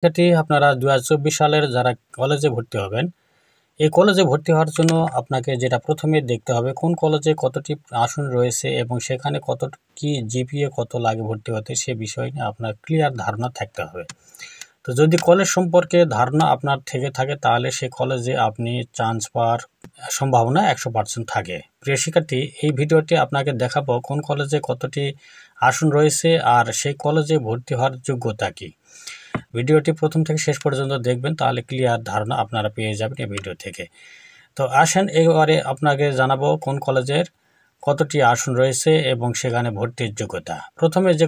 শিক্ষার্থী আপনারা 2024 সালের যারা কলেজে ভর্তি হবেন, এই কলেজে ভর্তি হওয়ার জন্য আপনাকে যেটা প্রথমে দেখতে হবে কোন কলেজে কতটি আসন রয়েছে এবং সেখানে কত কি জিপিএ কত লাগে ভর্তি হতে, সে বিষয় নিয়ে আপনার ক্লিয়ার ধারণা থাকতে হবে। তো যদি কলেজ সম্পর্কে ধারণা আপনার থেকে থাকে তাহলে সে কলেজে আপনি চান্স পাওয়ার সম্ভাবনা 100% থাকে। প্রিয় শিক্ষার্থী, এই ভিডিওটি আপনাকে দেখাবো কোন কলেজে কতটি আসন রয়েছে আর সেই কলেজে ভর্তি হওয়ার যোগ্যতা কী। ভিডিওটি প্রথম থেকে শেষ পর্যন্ত দেখবেন, তাহলে ক্লিয়ার ধারণা আপনারা পেয়ে যাবেন এই ভিডিও থেকে। তো আসেন এবারে আপনাকে জানাবো কোন কলেজের কতটি আসন রয়েছে এবং সেখানে ভর্তির যোগ্যতা। প্রথমে যে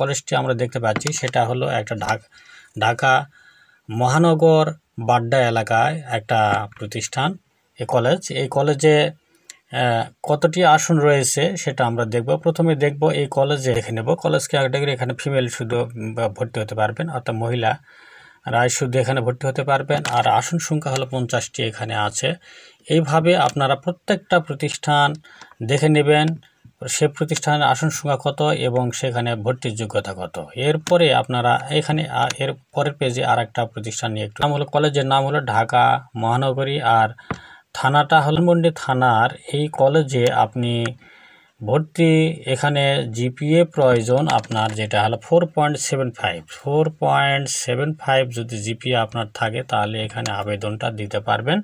কলেজটি আমরা দেখতে পাচ্ছি সেটা হলো একটা ঢাকা মহানগর বাড্ডা এলাকায় একটা প্রতিষ্ঠান। এই কলেজে কতটি আসন রয়েছে সেটা আমরা দেখব। প্রথমে দেখব এই কলেজে দেখে নেব কলেজ ক্যাটাগরি। এখানে ফিমেল শুধু ভর্তি হতে পারবেন, অর্থাৎ মহিলা রায় শুধু এখানে ভর্তি হতে পারবেন। আর আসন সংখ্যা হলো 50টি এখানে আছে। এইভাবে আপনারা প্রত্যেকটা প্রতিষ্ঠান দেখে নেবেন, সে প্রতিষ্ঠানের আসন সংখ্যা কত এবং সেখানে ভর্তির যোগ্যতা কত। এরপরে আপনারা এখানে এর পরের পেজে আর একটা প্রতিষ্ঠান নিয়ে একটু নাম হলো, কলেজের নাম হলো ঢাকা মহানগরী আর থানাটা হলমন্ডি থানার। এই কলেজে আপনি ভর্তি এখানে জিপিএ প্রয়োজন আপনার যেটা হলো 4.75 যদি জিপিএ আপনার থাকে তাহলে এখানে আবেদনটা দিতে পারবেন।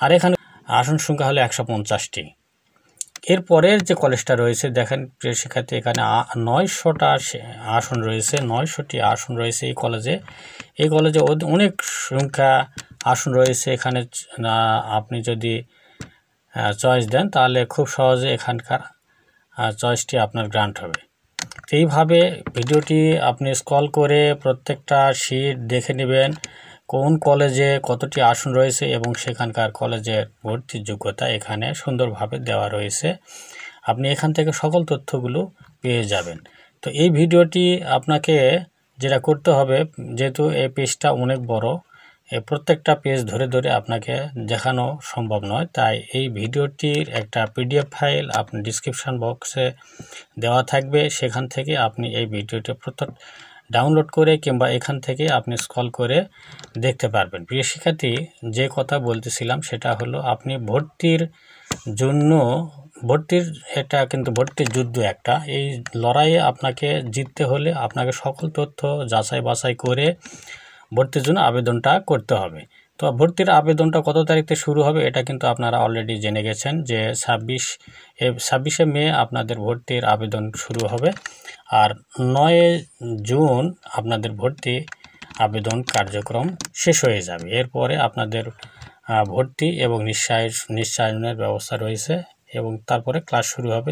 আর এখানে আসন সংখ্যা হলো 150টি। এরপরের যে কলেজটা রয়েছে দেখেন প্রিয় শিক্ষার্থী, এখানে 900টা আসন রয়েছে, 900টি আসন রয়েছে এই কলেজে। এই কলেজে অনেক সংখ্যা আসন রয়েছে। এখানে আপনি যদি চয়েস দেন তাহলে খুব সহজে এখানকার চয়েসটি আপনার গ্রান্ট হবে। এইভাবে ভিডিওটি আপনি স্ক্রল করে প্রত্যেকটা সিট দেখে নেবেন কোন কলেজে কতটি আসন রয়েছে এবং সেখানকার কলেজের ভর্তির যোগ্যতা এখানে সুন্দরভাবে দেওয়া রয়েছে। আপনি এখান থেকে সকল তথ্যগুলো পেয়ে যাবেন। তো এই ভিডিওটি আপনাকে যেটা করতে হবে, যেহেতু এই পেজটা অনেক বড়, প্রত্যেকটা পেজ ধরে ধরে আপনাকে দেখানো সম্ভব নয়, তাই এই ভিডিওটির একটা পিডিএফ ফাইল আপনি ডিসক্রিপশান বক্সে দেওয়া থাকবে। সেখান থেকে আপনি এই ভিডিওটি ডাউনলোড করে কিংবা এখান থেকে আপনি স্ক্রল করে দেখতে পারবেন। প্রিয় শিক্ষার্থী, যে কথা বলতেছিলাম সেটা হলো আপনি ভর্তির এটা কিন্তু ভর্তির যুদ্ধ একটা। এই লড়াইয়ে আপনাকে জিততে হলে আপনাকে সকল তথ্য যাচাই বাছাই করে ভর্তির জন্য আবেদনটা করতে হবে। তো ভর্তির আবেদনটা কত তারিখ থেকে শুরু হবে এটা কিন্তু আপনারা অলরেডি জেনে গেছেন যে 26শে মে আপনাদের ভর্তির আবেদন শুরু হবে। আর 9 জুন আপনাদের ভর্তি আবেদন কার্যক্রম শেষ হয়ে যাবে। এরপরে আপনাদের ভর্তি এবং নিশ্চয়নের ব্যবস্থা রয়েছে এবং তারপরে ক্লাস শুরু হবে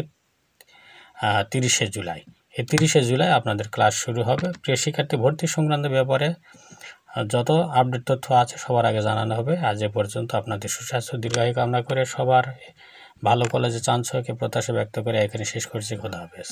30শে জুলাই। এই 30শে জুলাই আপনাদের ক্লাস শুরু হবে। প্রিয় শিক্ষার্থী, ভর্তি সংক্রান্ত ব্যাপারে যত আপডেট তথ্য আছে সবার আগে জানানো হবে। আজ এ পর্যন্ত। আপনাদের সুস্বাস্থ্য দীর্ঘায়ু কামনা করে সবার ভালো কলেজে চান্স হওয়াকে প্রত্যাশা ব্যক্ত করে এখানে শেষ করছি। খোদা হাফেজ।